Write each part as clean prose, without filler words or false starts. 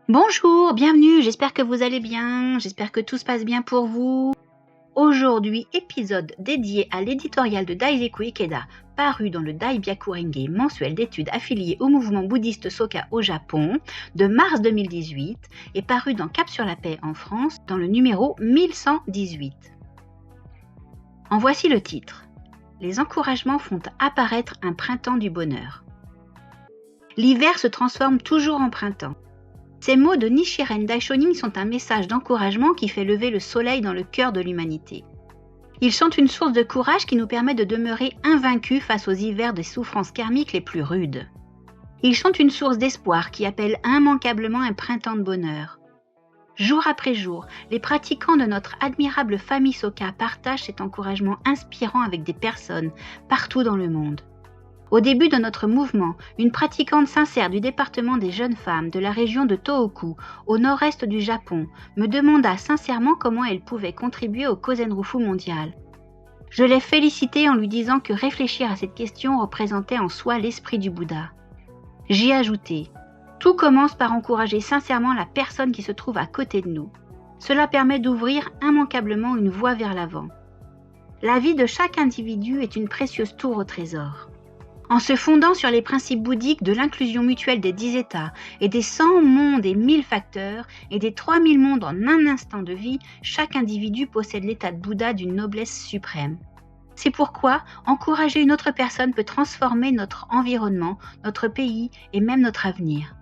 Bonjour, bienvenue, j'espère que vous allez bien, j'espère que tout se passe bien pour vous. Aujourd'hui, épisode dédié à l'éditorial de Daiseku Ikeda, paru dans le Daibyakurengi, mensuel d'études affilié au mouvement bouddhiste Soka au Japon, de mars 2018, et paru dans Cap sur la Paix en France, dans le numéro 1118. En voici le titre. Les encouragements font apparaître un printemps du bonheur. L'hiver se transforme toujours en printemps. Ces mots de Nichiren Daishonin sont un message d'encouragement qui fait lever le soleil dans le cœur de l'humanité. Ils sont une source de courage qui nous permet de demeurer invaincus face aux hivers des souffrances karmiques les plus rudes. Ils sont une source d'espoir qui appelle immanquablement un printemps de bonheur. Jour après jour, les pratiquants de notre admirable famille Soka partagent cet encouragement inspirant avec des personnes partout dans le monde. Au début de notre mouvement, une pratiquante sincère du département des jeunes femmes de la région de Tohoku, au nord-est du Japon, me demanda sincèrement comment elle pouvait contribuer au Kozenrufu mondial. Je l'ai félicitée en lui disant que réfléchir à cette question représentait en soi l'esprit du Bouddha. J'y ajoutai, tout commence par encourager sincèrement la personne qui se trouve à côté de nous. Cela permet d'ouvrir immanquablement une voie vers l'avant. La vie de chaque individu est une précieuse tour au trésor. En se fondant sur les principes bouddhiques de l'inclusion mutuelle des 10 états et des 100 mondes et 1000 facteurs et des 3000 mondes en un instant de vie, chaque individu possède l'état de Bouddha d'une noblesse suprême. C'est pourquoi encourager une autre personne peut transformer notre environnement, notre pays et même notre avenir.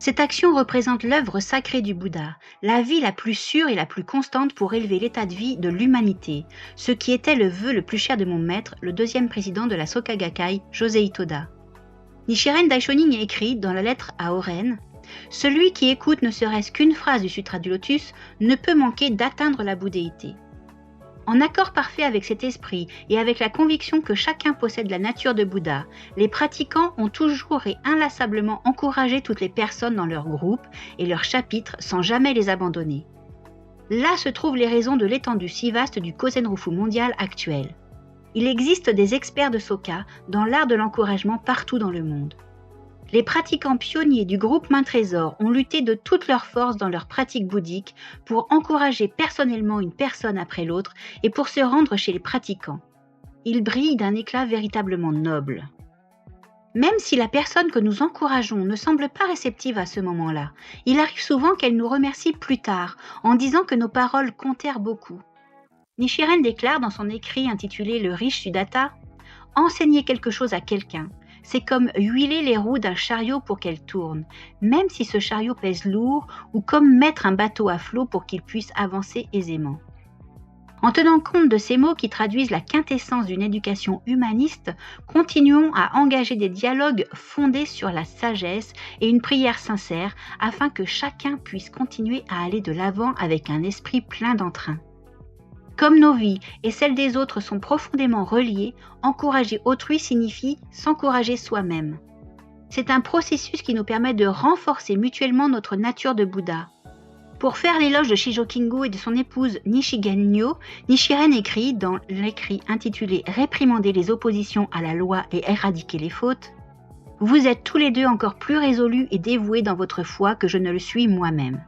Cette action représente l'œuvre sacrée du Bouddha, la vie la plus sûre et la plus constante pour élever l'état de vie de l'humanité, ce qui était le vœu le plus cher de mon maître, le deuxième président de la Soka Gakkai, Josei Toda. Nichiren Daishonin écrit dans la lettre à Oren, « Celui qui écoute ne serait-ce qu'une phrase du Sutra du Lotus ne peut manquer d'atteindre la bouddhéité. » En accord parfait avec cet esprit et avec la conviction que chacun possède la nature de Bouddha, les pratiquants ont toujours et inlassablement encouragé toutes les personnes dans leur groupe et leur chapitre sans jamais les abandonner. Là se trouvent les raisons de l'étendue si vaste du Kozenrufu mondial actuel. Il existe des experts de Soka dans l'art de l'encouragement partout dans le monde. Les pratiquants pionniers du groupe Main Trésor ont lutté de toute leur force dans leur pratique bouddhique pour encourager personnellement une personne après l'autre et pour se rendre chez les pratiquants. Ils brillent d'un éclat véritablement noble. Même si la personne que nous encourageons ne semble pas réceptive à ce moment-là, il arrive souvent qu'elle nous remercie plus tard en disant que nos paroles comptèrent beaucoup. Nichiren déclare dans son écrit intitulé « Le riche Sudatta » « Enseigner quelque chose à quelqu'un. C'est comme huiler les roues d'un chariot pour qu'elles tournent, même si ce chariot pèse lourd, ou comme mettre un bateau à flot pour qu'il puisse avancer aisément. » En tenant compte de ces mots qui traduisent la quintessence d'une éducation humaniste, continuons à engager des dialogues fondés sur la sagesse et une prière sincère afin que chacun puisse continuer à aller de l'avant avec un esprit plein d'entrain. Comme nos vies et celles des autres sont profondément reliées, encourager autrui signifie s'encourager soi-même. C'est un processus qui nous permet de renforcer mutuellement notre nature de Bouddha. Pour faire l'éloge de Shijokingo et de son épouse Nishigen-nyo, Nichiren écrit dans l'écrit intitulé « Réprimander les oppositions à la loi et éradiquer les fautes » « Vous êtes tous les deux encore plus résolus et dévoués dans votre foi que je ne le suis moi-même. »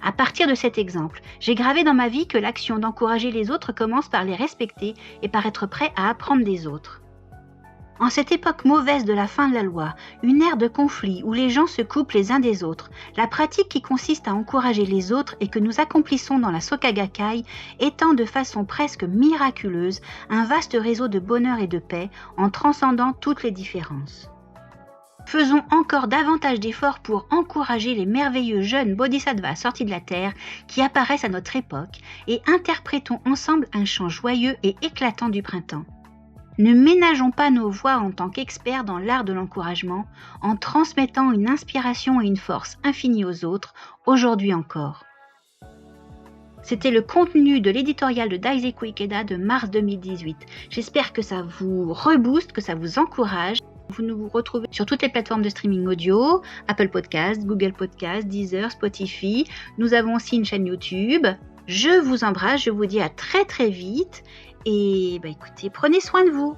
À partir de cet exemple, j'ai gravé dans ma vie que l'action d'encourager les autres commence par les respecter et par être prêt à apprendre des autres. En cette époque mauvaise de la fin de la loi, une ère de conflit où les gens se coupent les uns des autres, la pratique qui consiste à encourager les autres et que nous accomplissons dans la Soka Gakkai étend de façon presque miraculeuse un vaste réseau de bonheur et de paix en transcendant toutes les différences. Faisons encore davantage d'efforts pour encourager les merveilleux jeunes bodhisattvas sortis de la terre qui apparaissent à notre époque et interprétons ensemble un chant joyeux et éclatant du printemps. Ne ménageons pas nos voix en tant qu'experts dans l'art de l'encouragement en transmettant une inspiration et une force infinie aux autres, aujourd'hui encore. C'était le contenu de l'éditorial de Daiseku Ikeda de mars 2018. J'espère que ça vous rebooste, que ça vous encourage. Vous nous retrouvez sur toutes les plateformes de streaming audio, Apple Podcasts, Google Podcasts, Deezer, Spotify. Nous avons aussi une chaîne YouTube. Je vous embrasse, je vous dis à très très vite et écoutez, prenez soin de vous.